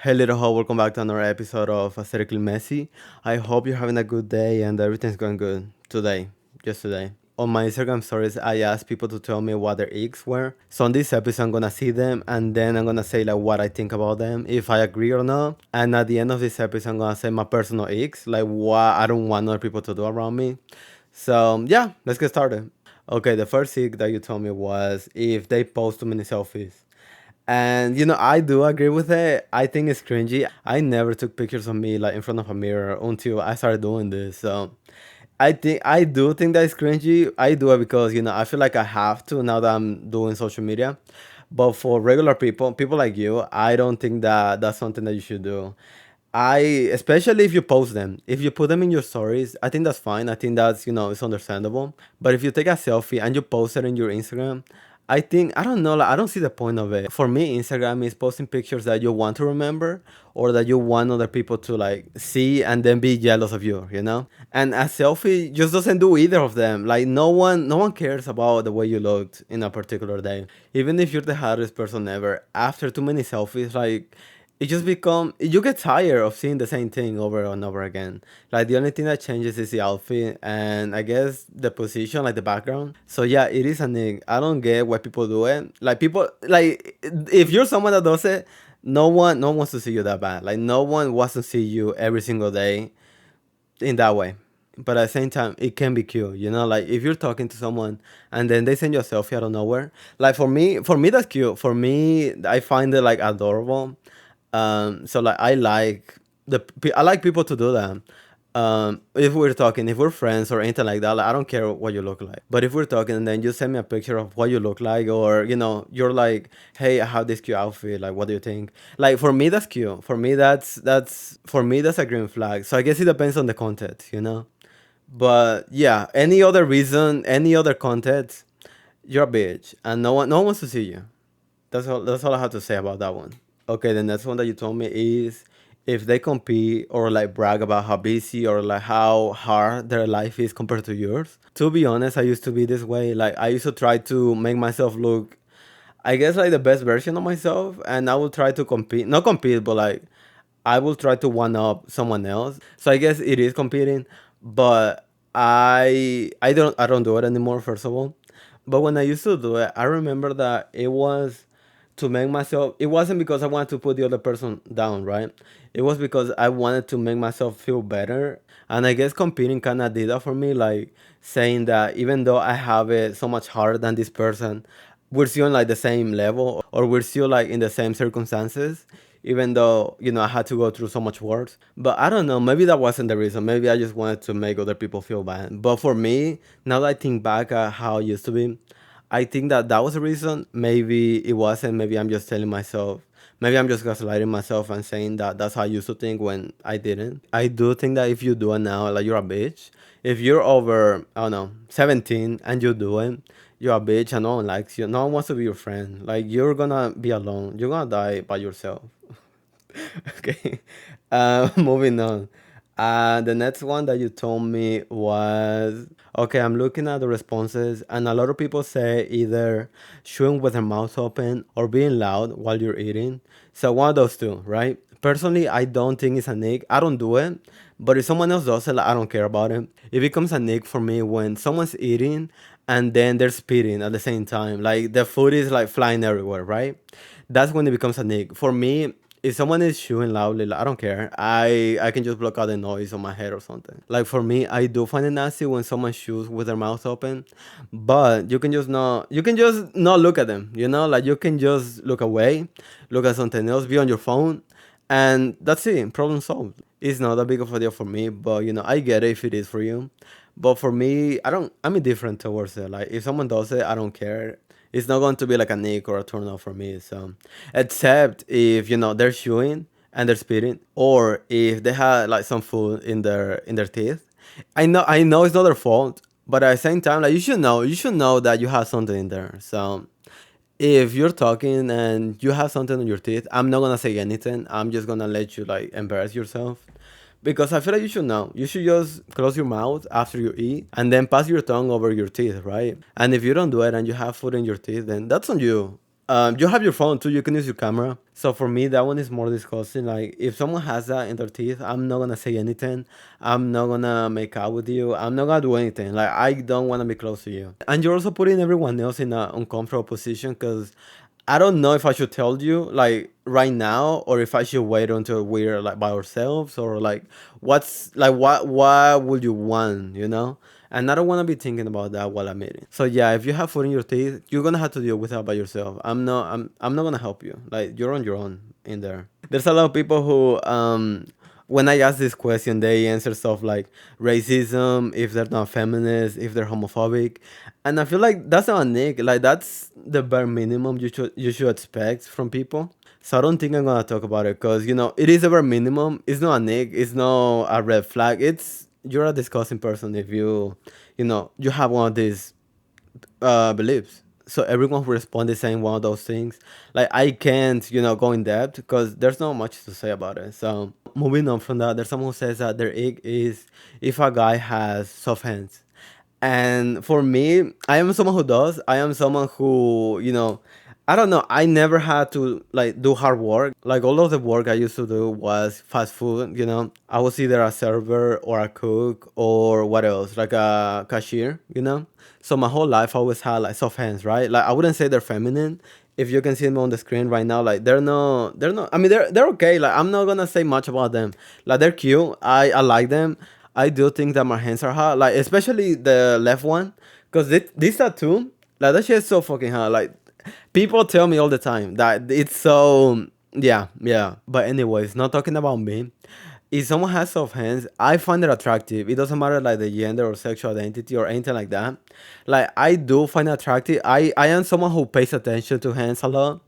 Hey little ho, welcome back to another episode of Aesthetically Messy. I hope you're having a good day and everything's going good today, just today. On my Instagram stories, I asked people to tell me what their icks were. So on this episode, I'm gonna see them and then I'm gonna say like what I think about them, if I agree or not. And at the end of this episode, I'm gonna say my personal icks, like what I don't want other people to do around me. So yeah, let's get started. Okay, the first ick that you told me was if they post too many selfies. And I do agree with it. I think it's cringy. I never took pictures of me like in front of a mirror until I started doing this. So I do think that it's cringy. I do it because I feel like I have to now that I'm doing social media. But for regular people, people like you, I don't think that that's something that you should do. I especially if you post them, if you put them in your stories, I think that's fine. I think that's it's understandable. But if you take a selfie and you post it in your Instagram, I think I don't know. Like, I don't see the point of it. For me, Instagram is posting pictures that you want to remember or that you want other people to like see and then be jealous of you. And a selfie just doesn't do either of them. Like no one cares about the way you looked in a particular day. Even if you're the hardest person ever, after too many selfies, like it just become you get tired of seeing the same thing over and over again. Like the only thing that changes is the outfit and I guess the position, like the background. So yeah, it is a nick. I don't get why people do it. Like people like if you're someone that does it, no one wants to see you that bad. Like no one wants to see you every single day in that way. But at the same time, it can be cute, like if you're talking to someone and then they send you a selfie out of nowhere. Like for me that's cute. For me, I find it like adorable. So like I like people to do that. If we're friends or anything like that, like, I don't care what you look like. But if we're talking and then you send me a picture of what you look like, or you're like, hey, I have this cute outfit. Like, what do you think? Like for me, that's cute. For me, that's a green flag. So I guess it depends on the content. But yeah, any other reason, any other content, you're a bitch, and no one wants to see you. That's all I have to say about that one. Okay, the next one that you told me is if they compete or like brag about how busy or like how hard their life is compared to yours. To be honest, I used to be this way. Like I used to try to make myself look, I guess, like the best version of myself, and I will try to compete, not compete, but like I will try to one up someone else. So I guess it is competing, but I don't do it anymore. First of all, but when I used to do it, I remember that it was to make myself. It wasn't because I wanted to put the other person down, right? It was because I wanted to make myself feel better, and I guess competing kind of did that for me, like saying that even though I have it so much harder than this person, we're still on like the same level or we're still like in the same circumstances, even though I had to go through so much worse. But I don't know, maybe that wasn't the reason. Maybe I just wanted to make other people feel bad. But for me, now that I think back at how it used to be, I think that that was the reason. Maybe it wasn't. Maybe I'm just telling myself, maybe I'm just gaslighting myself and saying that that's how I used to think when I didn't. I do think that if you do it now, like, you're a bitch. If you're over, I don't know, 17 and you do it, you're a bitch and no one likes you. No one wants to be your friend. Like, you're gonna be alone. You're gonna die by yourself. Okay. Moving on. The next one that you told me was okay. I'm looking at the responses, and a lot of people say either chewing with their mouth open or being loud while you're eating. So one of those two, right? Personally, I don't think it's a nick. I don't do it, but if someone else does it, like, I don't care about it. It becomes a nick for me when someone's eating and then they're spitting at the same time. Like the food is like flying everywhere, right? That's when it becomes a nick. For me, if someone is chewing loudly, like, I don't care. I can just block out the noise on my head or something. Like for me, I do find it nasty when someone chews with their mouth open, but you can just not look at them. Like you can just look away, look at something else, be on your phone, and that's it. Problem solved. It's not that big of a deal for me, but I get it if it is for you. But for me, I don't. I'm indifferent towards it. Like if someone does it, I don't care. It's not going to be like a nick or a turn off for me. So, except if they're chewing and they're spitting, or if they have like some food in their teeth. I know it's not their fault, but at the same time, like you should know that you have something in there. So if you're talking and you have something on your teeth, I'm not gonna say anything. I'm just gonna let you like embarrass yourself. Because I feel like you should know. You should just close your mouth after you eat and then pass your tongue over your teeth, right? And if you don't do it and you have food in your teeth, then that's on you. You have your phone too. You can use your camera. So for me, that one is more disgusting. Like if someone has that in their teeth, I'm not gonna say anything. I'm not gonna make out with you. I'm not gonna do anything. Like I don't wanna be close to you. And you're also putting everyone else in an uncomfortable position because I don't know if I should tell you like right now or if I should wait until we're like by ourselves or like what's like what would you want, you know? And I don't want to be thinking about that while I'm eating. So yeah, if you have food in your teeth, you're gonna have to deal with that by yourself. I'm not gonna help you. Like you're on your own in there. There's a lot of people who when I ask this question, they answer stuff like racism, if they're not feminist, if they're homophobic, and I feel like that's not a nick. Like that's the bare minimum you should expect from people. So I don't think I'm gonna talk about it because it is a bare minimum. It's not a nick. It's not a red flag. It's you're a disgusting person if you have one of these beliefs. So everyone who responded saying one of those things, like I can't, go in depth because there's not much to say about it. So moving on from that, there's someone who says that their ick is if a guy has soft hands. And for me, I am someone who does. I am someone who, I don't know. I never had to like do hard work. Like all of the work I used to do was fast food. I was either a server or a cook or what else, like a cashier. So my whole life I always had like soft hands, right? Like I wouldn't say they're feminine. If you can see them on the screen right now, like they're not. I mean, they're okay. Like I'm not gonna say much about them. Like they're cute. I like them. I do think that my hands are hot, like especially the left one, because this tattoo, like that shit is so fucking hot. Like people tell me all the time that it's so yeah, yeah. But anyways, not talking about me. If someone has soft hands, I find it attractive. It doesn't matter like the gender or sexual identity or anything like that. Like I do find it attractive. I am someone who pays attention to hands a lot.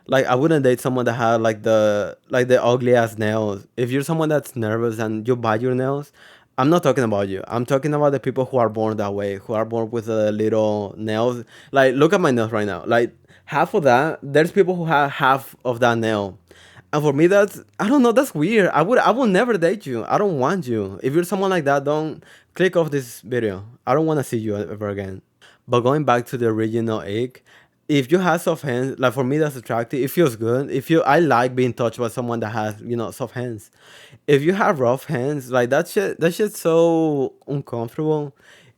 Like I wouldn't date someone that had like the ugly ass nails. If you're someone that's nervous and you bite your nails, I'm not talking about you. I'm talking about the people who are born that way, who are born with the little nails. Like look at my nails right now. Like half of that, there's people who have half of that nail. And for me, that's I don't know. That's weird. I will never date you. I don't want you. If you're someone like that, don't click off this video. I don't want to see you ever again. But going back to the original egg, if you have soft hands, like for me, that's attractive. It feels good. I like being touched by someone that has soft hands. If you have rough hands, like that shit's so uncomfortable.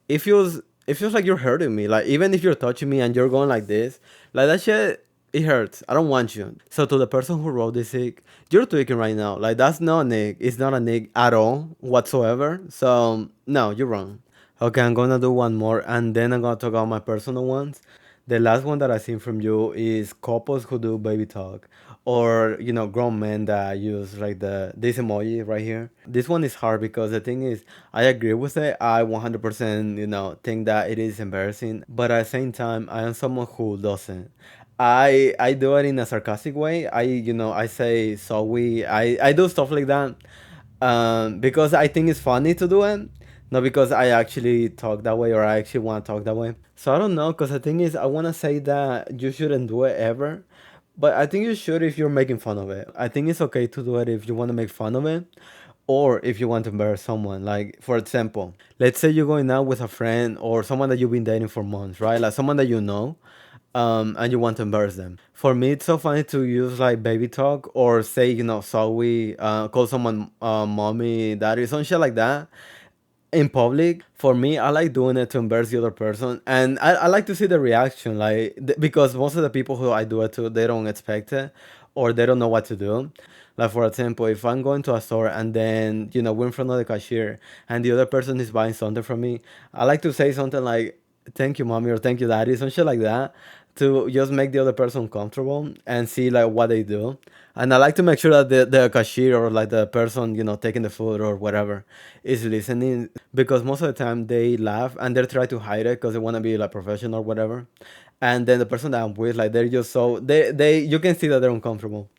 It feels like you're hurting me. Like even if you're touching me and you're going like this, like that shit, it hurts. I don't want you. So to the person who wrote this ick, you're tweaking right now. Like that's not a nick. It's not a nick at all whatsoever. So no, you're wrong. Okay, I'm gonna do one more and then I'm gonna talk about my personal ones. The last one that I seen from you is couples who do baby talk or grown men that use like this emoji right here. This one is hard because the thing is I agree with it. I 100% think that it is embarrassing, but at the same time I am someone who doesn't. I do it in a sarcastic way. I say so I do stuff like that because I think it's funny to do it, not because I actually talk that way or I actually want to talk that way. So I don't know, because the thing is, I want to say that you shouldn't do it ever, but I think you should if you're making fun of it. I think it's okay to do it if you want to make fun of it or if you want to embarrass someone. Like, for example, let's say you're going out with a friend or someone that you've been dating for months, right? Like someone that you know, and you want to embarrass them. For me, it's so funny to use like baby talk or say, sorry, call someone mommy, daddy, some shit like that in public. For me, I like doing it to embarrass the other person, and I like to see the reaction, like because most of the people who I do it to, they don't expect it or they don't know what to do. Like for example, if I'm going to a store and then we're in front of the cashier and the other person is buying something from me, I like to say something like "Thank you, mommy" or "Thank you, daddy," some shit like that, to just make the other person comfortable and see like what they do. And I like to make sure that the cashier or like the person, taking the food or whatever is listening, because most of the time they laugh and they try to hide it because they want to be like professional or whatever. And then the person that I'm with, like they're just so they you can see that they're uncomfortable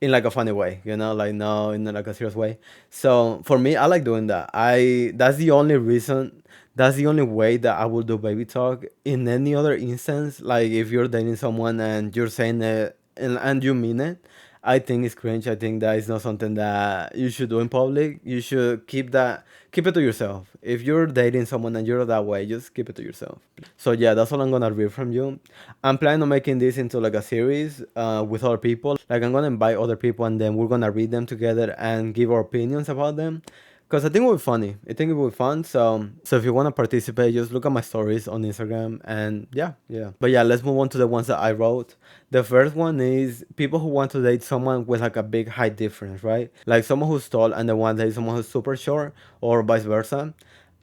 in like a funny way, like no, in like a serious way. So for me, I like doing that. That's the only reason, that's the only way that I will do baby talk. In any other instance, like if you're dating someone and you're saying it and you mean it, I think it's cringe. I think that is not something that you should do in public. You should keep it to yourself. If you're dating someone and you're that way, just keep it to yourself. So yeah, that's all I'm gonna read from you. I'm planning on making this into like a series with other people. Like I'm gonna invite other people and then we're gonna read them together and give our opinions about them. Cause I think it will be funny. I think it will be fun. So if you wanna participate, just look at my stories on Instagram and yeah. But yeah, let's move on to the ones that I wrote. The first one is people who want to date someone with like a big height difference, right? Like someone who's tall and the one that is someone who's super short, or vice versa.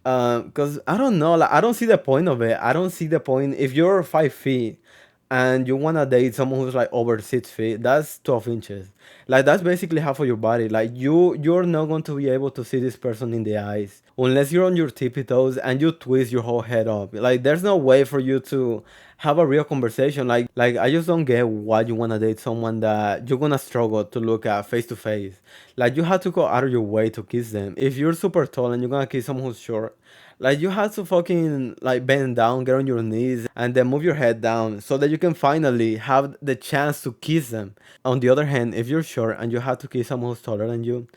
Cause I don't know, like I don't see the point of it. I don't see the point if you're 5 feet and you wanna date someone who's like over 6 feet. That's 12 inches. Like that's basically half of your body. Like you're not going to be able to see this person in the eyes unless you're on your tippy toes and you twist your whole head up. Like there's no way for you to have a real conversation. Like I just don't get why you wanna date someone that you're gonna struggle to look at face to face. Like you have to go out of your way to kiss them. If you're super tall and you're gonna kiss someone who's short, like you have to fucking like bend down, get on your knees, and then move your head down so that you can finally have the chance to kiss them. On the other hand, if you're short and you have to kiss someone who's taller than you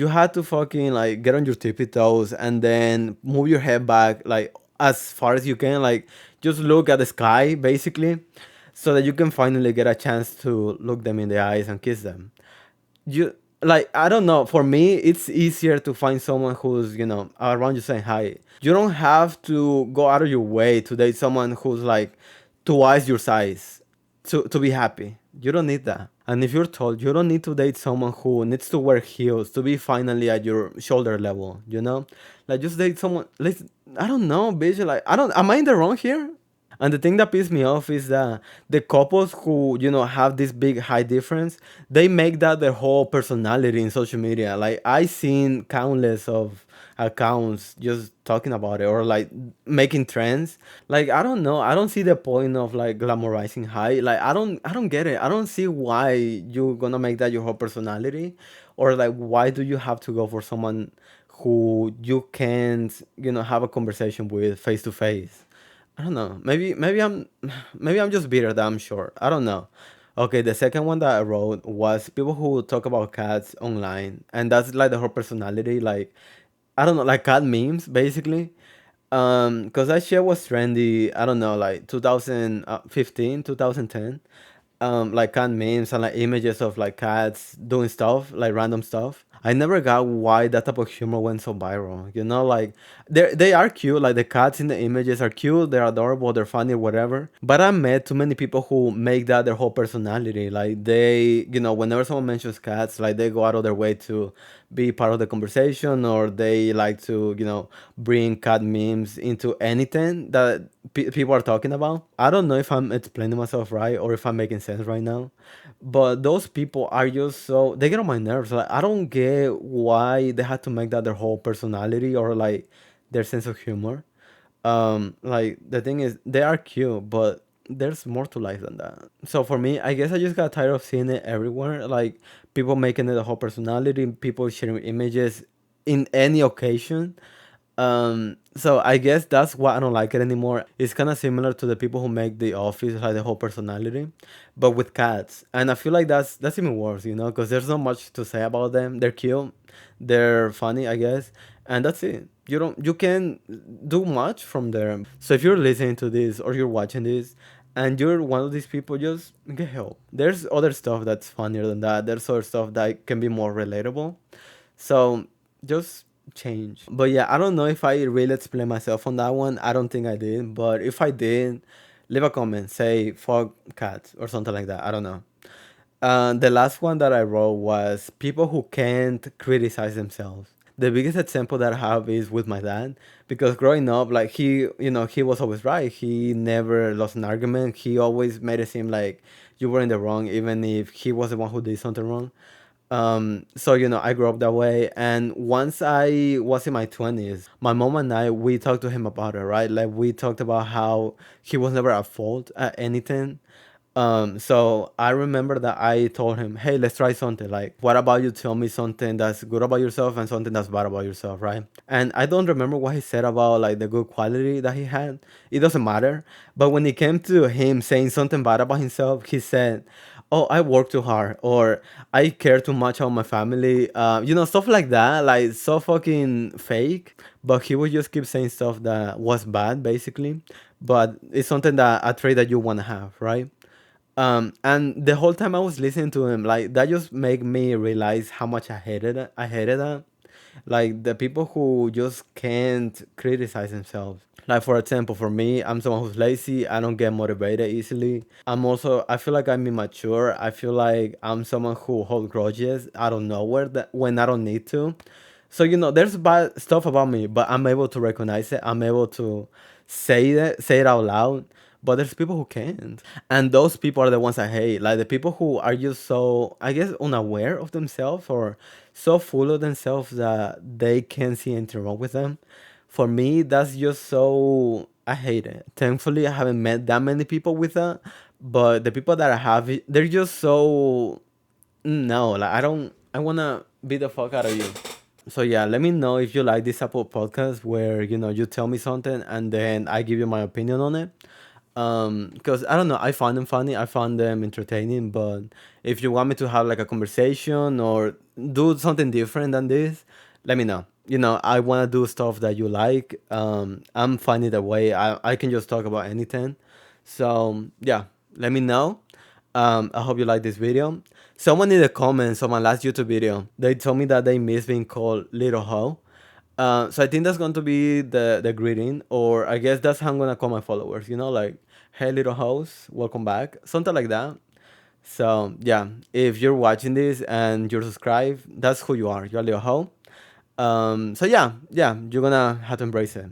have to fucking like get on your tippy toes and then move your head back like as far as you can, like just look at the sky basically, so that you can finally get a chance to look them in the eyes and kiss them. You like I don't know. For me, it's easier to find someone who's around you saying hi. You don't have to go out of your way to date someone who's like twice your size to be happy. You don't need that. And if you're tall, you don't need to date someone who needs to wear heels to be finally at your shoulder level. Like just date someone. Like I don't know, bitch. Like I don't. Am I in the wrong here? And the thing that pisses me off is that the couples who, have this big height difference, they make that their whole personality in social media. Like I seen countless of accounts just talking about it or like making trends. Like I don't know. I don't see the point of like glamorizing height. Like I don't get it. I don't see why you're gonna make that your whole personality. Or like why do you have to go for someone who you can't, have a conversation with face to face? I don't know. Maybe I'm just bitter that I'm short. I don't know. Okay, the second one that I wrote was people who talk about cats online, and that's like the whole personality. Like I don't know, like cat memes basically. Cause that shit was trendy. I don't know, like 2015, 2010. Like cat memes and like images of like cats doing stuff, like random stuff. I never got why that type of humor went so viral. Like they are cute. Like the cats in the images are cute. They're adorable. They're funny, whatever. But I met too many people who make that their whole personality. Like they, whenever someone mentions cats, like they go out of their way to be part of the conversation, or they like to, bring cat memes into anything that people are talking about. I don't know if I'm explaining myself right or if I'm making sense right now, but those people are just so they get on my nerves. Like I don't get why they had to make that their whole personality or like their sense of humor. Like the thing is, they are cute, but there's more to life than that. So for me, I guess I just got tired of seeing it everywhere. Like people making it a whole personality, people sharing images in any occasion. So I guess that's why I don't like it anymore. It's kind of similar to the people who make The Office like the whole personality, but with cats. And I feel like that's even worse, because there's not much to say about them. They're cute, they're funny, I guess, and that's it. You can do much from there. So if you're listening to this or you're watching this and you're one of these people, just get help. There's other stuff that's funnier than that. There's other stuff that can be more relatable. So just change. But yeah, I don't know if I really explained myself on that one. I don't think I did. But if I did, leave a comment. Say fuck cats or something like that. I don't know. The last one that I wrote was people who can't criticize themselves. The biggest example that I have is with my dad, because growing up, like he was always right. He never lost an argument. He always made it seem like you were in the wrong, even if he was the one who did something wrong. So I grew up that way, and once I was in my 20s, my mom and I, we talked to him about it, right? Like we talked about how he was never at fault at anything. So I remember that I told him, hey, let's try something. Like, what about you tell me something that's good about yourself and something that's bad about yourself, right? And I don't remember what he said about like the good quality that he had. It doesn't matter. But when it came to him saying something bad about himself, he said, oh, I work too hard, or I care too much about my family. Stuff like that, like so fucking fake. But he would just keep saying stuff that was bad, basically. But it's something that a trait that you want to have, right? And the whole time I was listening to him, like that just made me realize how much I hated it. I hated that. Like the people who just can't criticize themselves. Like for example, for me, I'm someone who's lazy. I don't get motivated easily. I feel like I'm immature. I feel like I'm someone who holds grudges out of nowhere when I don't need to. So there's bad stuff about me, but I'm able to recognize it. I'm able to say it out loud. But there's people who can't, and those people are the ones I hate. Like the people who are just so, I guess, unaware of themselves or so full of themselves that they can't see anything wrong with them. For me, that's just so, I hate it. Thankfully, I haven't met that many people with that, but the people that I have, they're just so, no, like I wanna beat the fuck out of you. So yeah, let me know if you like this Apple podcast where you tell me something and then I give you my opinion on it. Because I don't know, I find them funny, I find them entertaining, but if you want me to have like a conversation or do something different than this, let me know. I want to do stuff that you like. I'm finding the way. I can just talk about anything. So yeah, let me know. I hope you like this video. Someone in the comments on my last YouTube video, they told me that they miss being called Little Ho. So I think that's going to be the greeting, or I guess that's how I'm gonna call my followers. Like, hey little hoes, welcome back, something like that. So yeah, if you're watching this and you're subscribed, that's who you are. You're a little hoe. So yeah, you're gonna have to embrace it.